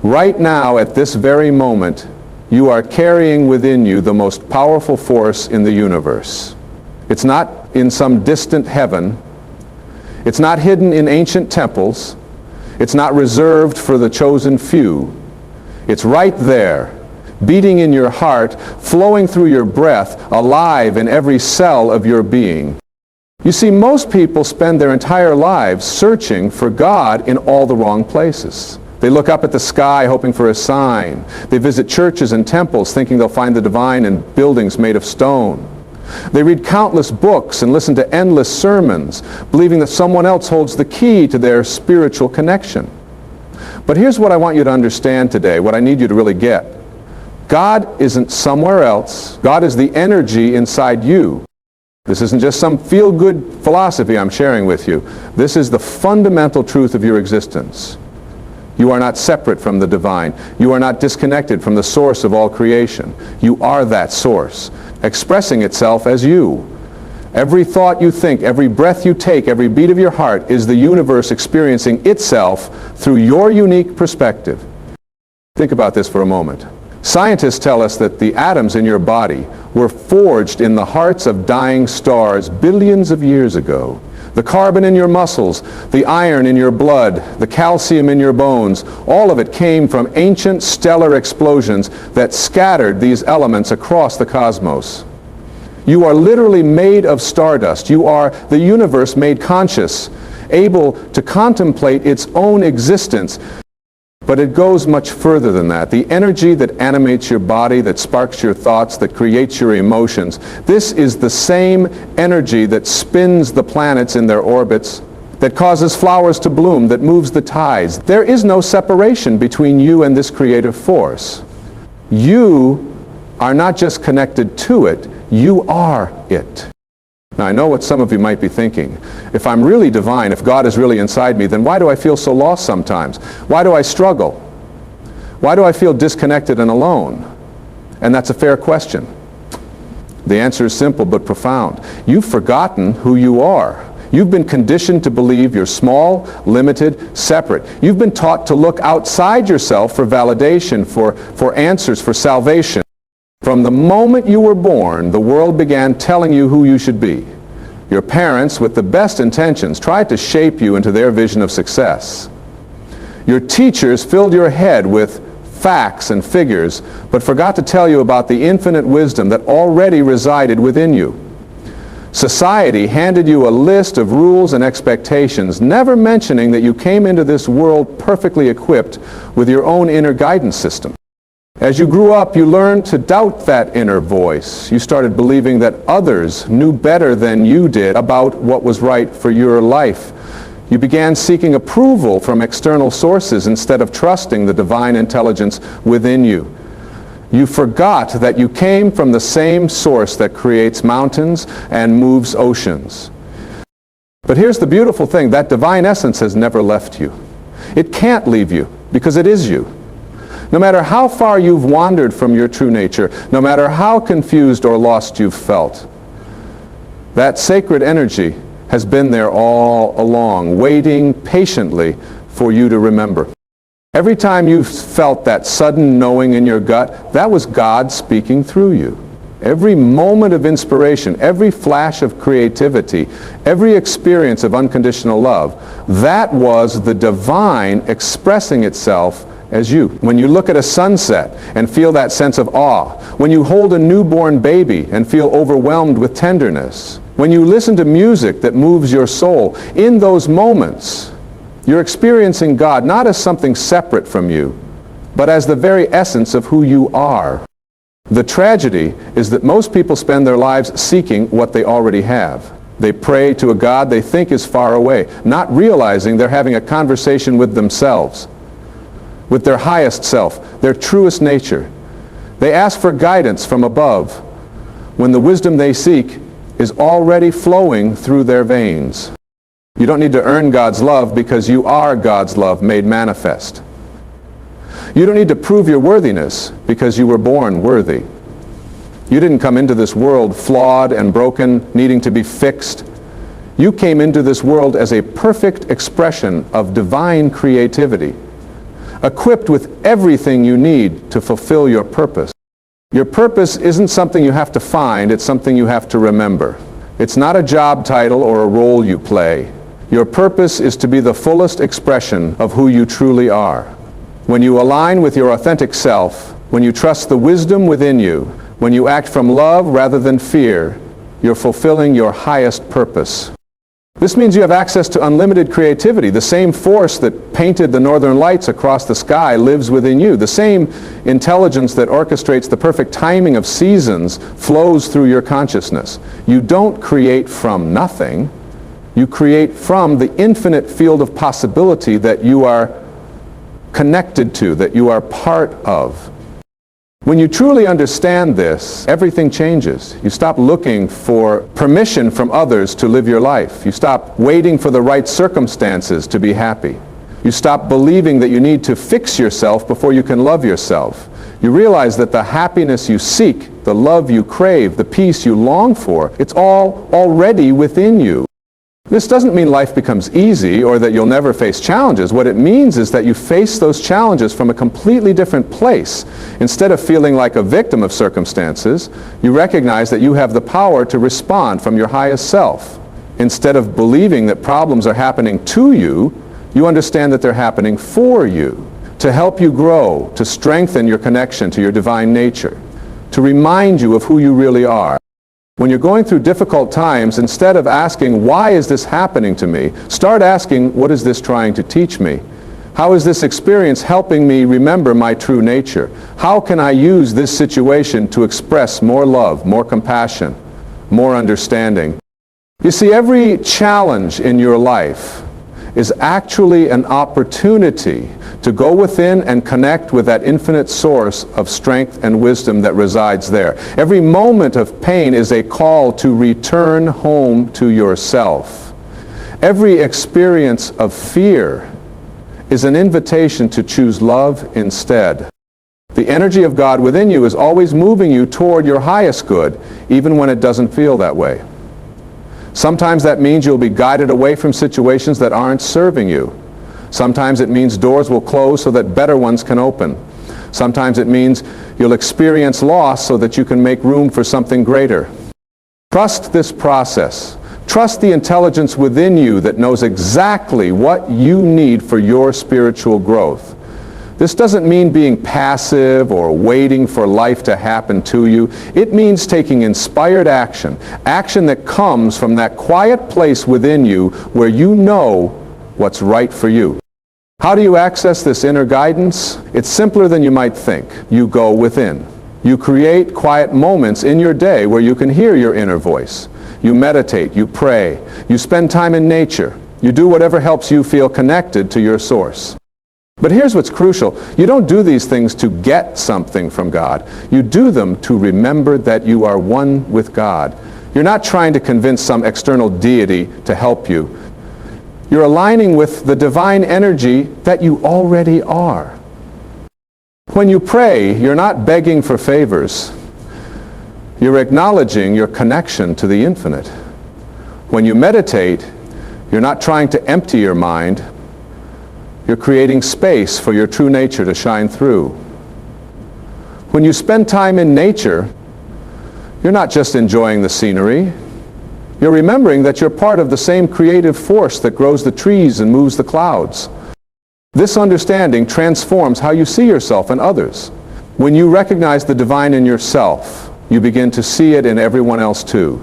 Right now, at this very moment, you are carrying within you the most powerful force in the universe. It's not in some distant heaven. It's not hidden in ancient temples. It's not reserved for the chosen few. It's right there, beating in your heart, flowing through your breath, alive in every cell of your being. You see, most people spend their entire lives searching for God in all the wrong places. They look up at the sky hoping for a sign. They visit churches and temples thinking they'll find the divine in buildings made of stone. They read countless books and listen to endless sermons, believing that someone else holds the key to their spiritual connection. But here's what I want you to understand today, what I need you to really get. God isn't somewhere else. God is the energy inside you. This isn't just some feel-good philosophy I'm sharing with you. This is the fundamental truth of your existence. You are not separate from the divine. You are not disconnected from the source of all creation. You are that source, expressing itself as you. Every thought you think, every breath you take, every beat of your heart is the universe experiencing itself through your unique perspective. Think about this for a moment. Scientists tell us that the atoms in your body were forged in the hearts of dying stars billions of years ago. The carbon in your muscles, the iron in your blood, the calcium in your bones, all of it came from ancient stellar explosions that scattered these elements across the cosmos. You are literally made of stardust. You are the universe made conscious, able to contemplate its own existence. But it goes much further than that. The energy that animates your body, that sparks your thoughts, that creates your emotions, this is the same energy that spins the planets in their orbits, that causes flowers to bloom, that moves the tides. There is no separation between you and this creative force. You are not just connected to it, you are it. Now, I know what some of you might be thinking. If I'm really divine, if God is really inside me, then why do I feel so lost sometimes? Why do I struggle? Why do I feel disconnected and alone? And that's a fair question. The answer is simple but profound. You've forgotten who you are. You've been conditioned to believe you're small, limited, separate. You've been taught to look outside yourself for validation, for answers, for salvation. From the moment you were born, the world began telling you who you should be. Your parents, with the best intentions, tried to shape you into their vision of success. Your teachers filled your head with facts and figures, but forgot to tell you about the infinite wisdom that already resided within you. Society handed you a list of rules and expectations, never mentioning that you came into this world perfectly equipped with your own inner guidance system. As you grew up, you learned to doubt that inner voice. You started believing that others knew better than you did about what was right for your life. You began seeking approval from external sources instead of trusting the divine intelligence within you. You forgot that you came from the same source that creates mountains and moves oceans. But here's the beautiful thing, that divine essence has never left you. It can't leave you because it is you. No matter how far you've wandered from your true nature, no matter how confused or lost you've felt, that sacred energy has been there all along, waiting patiently for you to remember. Every time you've felt that sudden knowing in your gut, that was God speaking through you. Every moment of inspiration, every flash of creativity, every experience of unconditional love, that was the divine expressing itself as you. When you look at a sunset and feel that sense of awe, when you hold a newborn baby and feel overwhelmed with tenderness, when you listen to music that moves your soul, in those moments, you're experiencing God not as something separate from you, but as the very essence of who you are. The tragedy is that most people spend their lives seeking what they already have. They pray to a God they think is far away, not realizing they're having a conversation with themselves, with their highest self, their truest nature. They ask for guidance from above when the wisdom they seek is already flowing through their veins. You don't need to earn God's love because you are God's love made manifest. You don't need to prove your worthiness because you were born worthy. You didn't come into this world flawed and broken, needing to be fixed. You came into this world as a perfect expression of divine creativity. equipped with everything you need to fulfill your purpose. Your purpose isn't something you have to find, it's something you have to remember. It's not a job title or a role you play. Your purpose is to be the fullest expression of who you truly are. When you align with your authentic self, when you trust the wisdom within you, when you act from love rather than fear, you're fulfilling your highest purpose. This means you have access to unlimited creativity. The same force that painted the northern lights across the sky lives within you. The same intelligence that orchestrates the perfect timing of seasons flows through your consciousness. You don't create from nothing. You create from the infinite field of possibility that you are connected to, that you are part of. When you truly understand this, everything changes. You stop looking for permission from others to live your life. You stop waiting for the right circumstances to be happy. You stop believing that you need to fix yourself before you can love yourself. You realize that the happiness you seek, the love you crave, the peace you long for, it's all already within you. This doesn't mean life becomes easy or that you'll never face challenges. What it means is that you face those challenges from a completely different place. Instead of feeling like a victim of circumstances, you recognize that you have the power to respond from your highest self. Instead of believing that problems are happening to you, you understand that they're happening for you, to help you grow, to strengthen your connection to your divine nature, to remind you of who you really are. When you're going through difficult times, instead of asking, why is this happening to me? Start asking, what is this trying to teach me? How is this experience helping me remember my true nature? How can I use this situation to express more love, more compassion, more understanding? You see, every challenge in your life is actually an opportunity to go within and connect with that infinite source of strength and wisdom that resides there. Every moment of pain is a call to return home to yourself. Every experience of fear is an invitation to choose love instead. The energy of God within you is always moving you toward your highest good, even when it doesn't feel that way. Sometimes that means you'll be guided away from situations that aren't serving you. Sometimes it means doors will close so that better ones can open. Sometimes it means you'll experience loss so that you can make room for something greater. Trust this process. Trust the intelligence within you that knows exactly what you need for your spiritual growth. This doesn't mean being passive or waiting for life to happen to you. It means taking inspired action, action that comes from that quiet place within you where you know what's right for you. How do you access this inner guidance? It's simpler than you might think. You go within. You create quiet moments in your day where you can hear your inner voice. You meditate, you pray, you spend time in nature. You do whatever helps you feel connected to your source. But here's what's crucial. You don't do these things to get something from God. You do them to remember that you are one with God. You're not trying to convince some external deity to help you. You're aligning with the divine energy that you already are. When you pray, you're not begging for favors. You're acknowledging your connection to the infinite. When you meditate, you're not trying to empty your mind. You're creating space for your true nature to shine through. When you spend time in nature, you're not just enjoying the scenery. You're remembering that you're part of the same creative force that grows the trees and moves the clouds. This understanding transforms how you see yourself and others. When you recognize the divine in yourself, you begin to see it in everyone else too.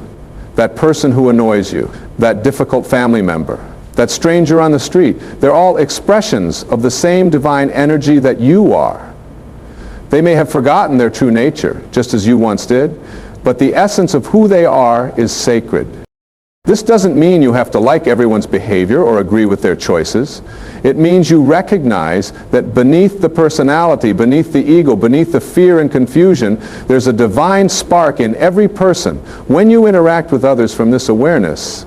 That person who annoys you, that difficult family member, that stranger on the street, they're all expressions of the same divine energy that you are. They may have forgotten their true nature, just as you once did, but the essence of who they are is sacred. This doesn't mean you have to like everyone's behavior or agree with their choices. It means you recognize that beneath the personality, beneath the ego, beneath the fear and confusion, there's a divine spark in every person. When you interact with others from this awareness,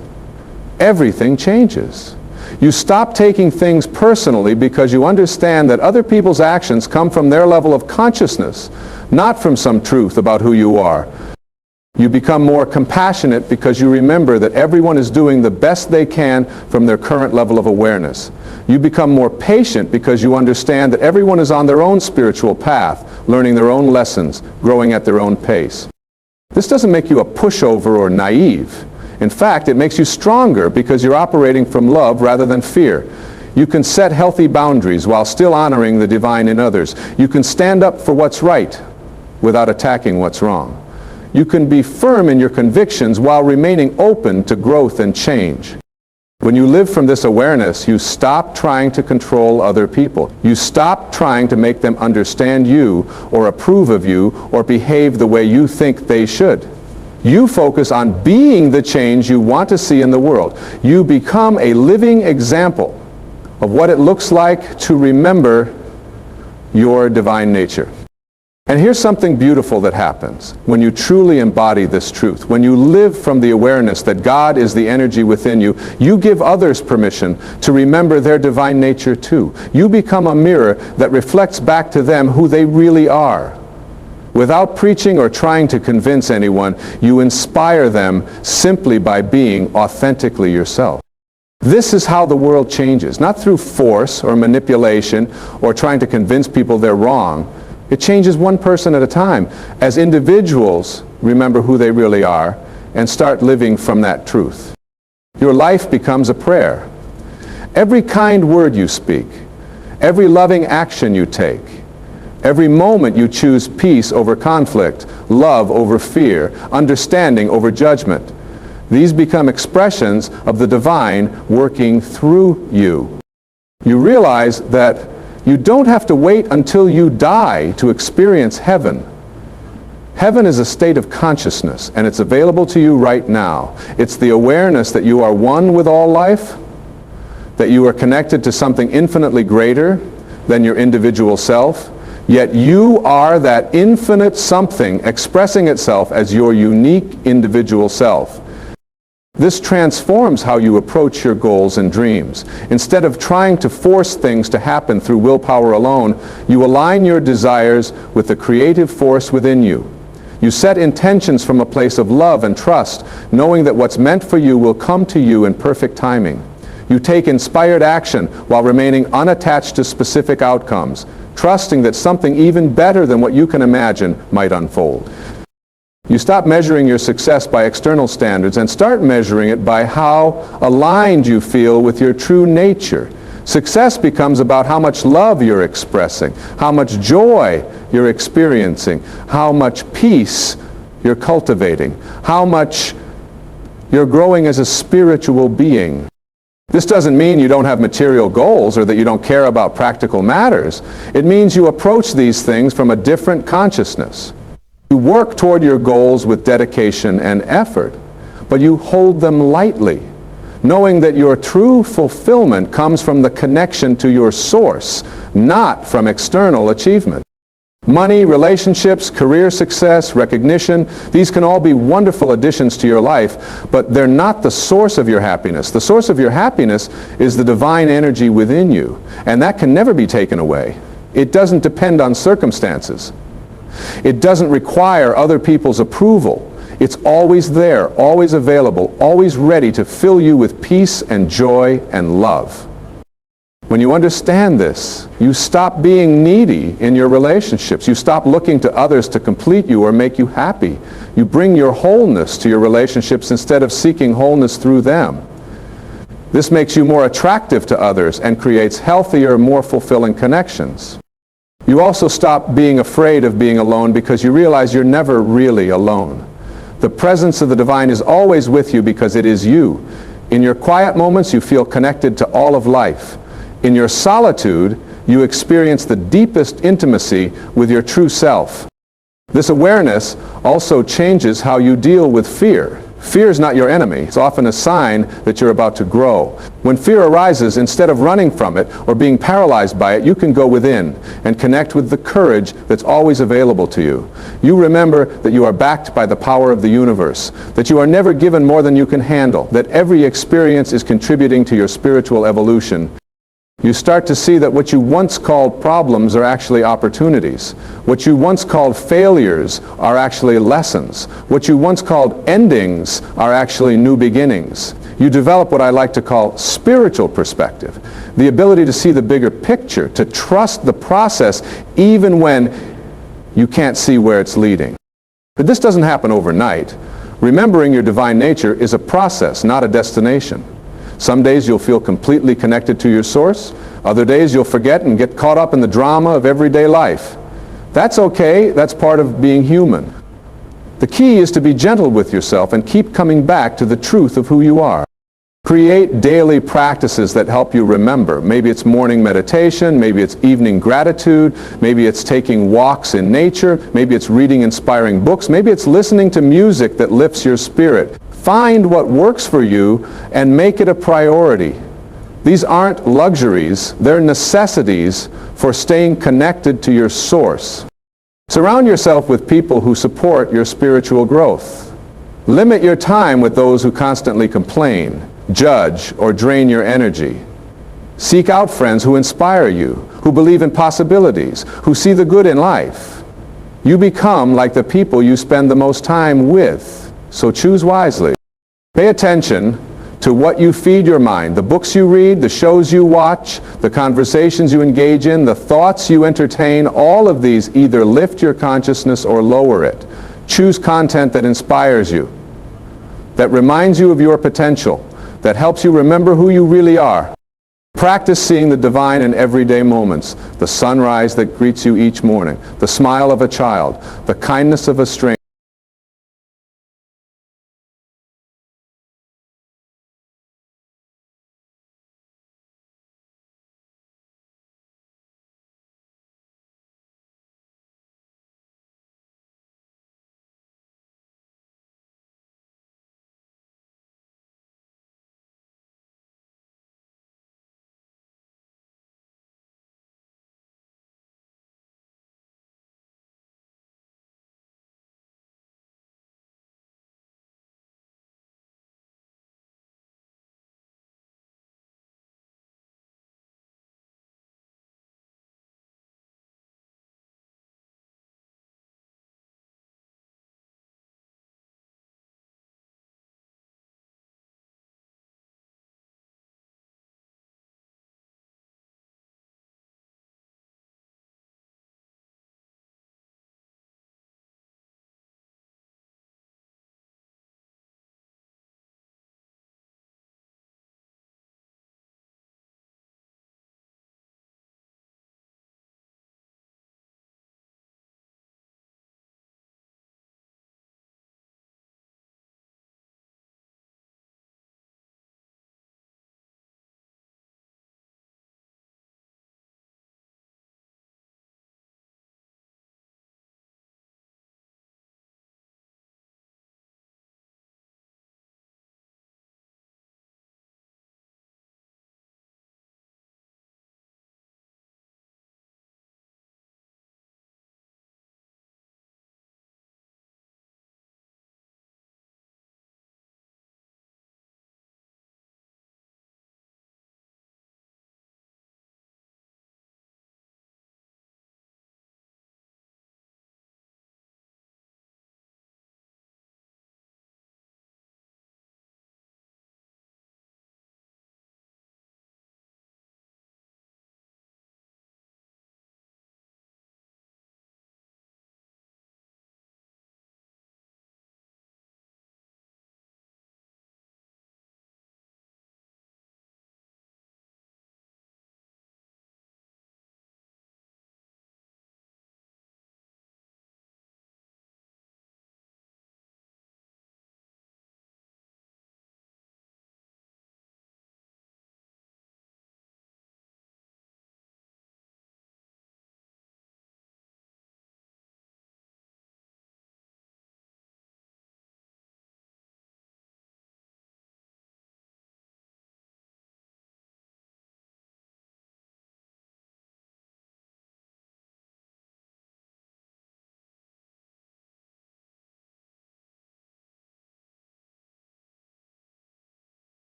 everything changes. You stop taking things personally because you understand that other people's actions come from their level of consciousness, not from some truth about who you are. You become more compassionate because you remember that everyone is doing the best they can from their current level of awareness. You become more patient because you understand that everyone is on their own spiritual path, learning their own lessons, growing at their own pace. This doesn't make you a pushover or naive. In fact, it makes you stronger because you're operating from love rather than fear. You can set healthy boundaries while still honoring the divine in others. You can stand up for what's right without attacking what's wrong. You can be firm in your convictions while remaining open to growth and change. When you live from this awareness, you stop trying to control other people. You stop trying to make them understand you or approve of you or behave the way you think they should. You focus on being the change you want to see in the world. You become a living example of what it looks like to remember your divine nature. And here's something beautiful that happens when you truly embody this truth. When you live from the awareness that God is the energy within you, you give others permission to remember their divine nature too. You become a mirror that reflects back to them who they really are. Without preaching or trying to convince anyone, you inspire them simply by being authentically yourself. This is how the world changes, not through force or manipulation or trying to convince people they're wrong. It changes one person at a time as individuals remember who they really are and start living from that truth. Your life becomes a prayer. Every kind word you speak, every loving action you take, every moment you choose peace over conflict, love over fear, understanding over judgment, these become expressions of the divine working through you. You realize that you don't have to wait until you die to experience heaven. Heaven is a state of consciousness, and it's available to you right now. It's the awareness that you are one with all life, that you are connected to something infinitely greater than your individual self, yet you are that infinite something expressing itself as your unique individual self. This transforms how you approach your goals and dreams. Instead of trying to force things to happen through willpower alone, you align your desires with the creative force within you. You set intentions from a place of love and trust, knowing that what's meant for you will come to you in perfect timing. You take inspired action while remaining unattached to specific outcomes, trusting that something even better than what you can imagine might unfold. You stop measuring your success by external standards and start measuring it by how aligned you feel with your true nature. Success becomes about how much love you're expressing, how much joy you're experiencing, how much peace you're cultivating, how much you're growing as a spiritual being. This doesn't mean you don't have material goals or that you don't care about practical matters. It means you approach these things from a different consciousness. You work toward your goals with dedication and effort, but you hold them lightly, knowing that your true fulfillment comes from the connection to your source, not from external achievement. Money, relationships, career success, recognition, these can all be wonderful additions to your life, but they're not the source of your happiness. The source of your happiness is the divine energy within you, and that can never be taken away. It doesn't depend on circumstances. It doesn't require other people's approval. It's always there, always available, always ready to fill you with peace and joy and love. When you understand this, you stop being needy in your relationships. You stop looking to others to complete you or make you happy. You bring your wholeness to your relationships instead of seeking wholeness through them. This makes you more attractive to others and creates healthier, more fulfilling connections. You also stop being afraid of being alone because you realize you're never really alone. The presence of the divine is always with you because it is you. In your quiet moments, you feel connected to all of life. In your solitude, you experience the deepest intimacy with your true self. This awareness also changes how you deal with fear. Fear is not your enemy. It's often a sign that you're about to grow. When fear arises, instead of running from it or being paralyzed by it, you can go within and connect with the courage that's always available to you. You remember that you are backed by the power of the universe, that you are never given more than you can handle, that every experience is contributing to your spiritual evolution. You start to see that what you once called problems are actually opportunities. What you once called failures are actually lessons. What you once called endings are actually new beginnings. You develop what I like to call spiritual perspective, the ability to see the bigger picture, to trust the process even when you can't see where it's leading. But this doesn't happen overnight. Remembering your divine nature is a process, not a destination. Some days you'll feel completely connected to your source. Other days you'll forget and get caught up in the drama of everyday life. That's okay. That's part of being human. The key is to be gentle with yourself and keep coming back to the truth of who you are. Create daily practices that help you remember. Maybe it's morning meditation, maybe it's evening gratitude, maybe it's taking walks in nature, maybe it's reading inspiring books, maybe it's listening to music that lifts your spirit. Find what works for you and make it a priority. These aren't luxuries, they're necessities for staying connected to your source. Surround yourself with people who support your spiritual growth. Limit your time with those who constantly complain, judge, or drain your energy. Seek out friends who inspire you, who believe in possibilities, who see the good in life. You become like the people you spend the most time with, so choose wisely. Pay attention to what you feed your mind, the books you read, the shows you watch, the conversations you engage in, the thoughts you entertain. All of these either lift your consciousness or lower it. Choose content that inspires you, that reminds you of your potential, that helps you remember who you really are. Practice seeing the divine in everyday moments, the sunrise that greets you each morning, the smile of a child, the kindness of a stranger.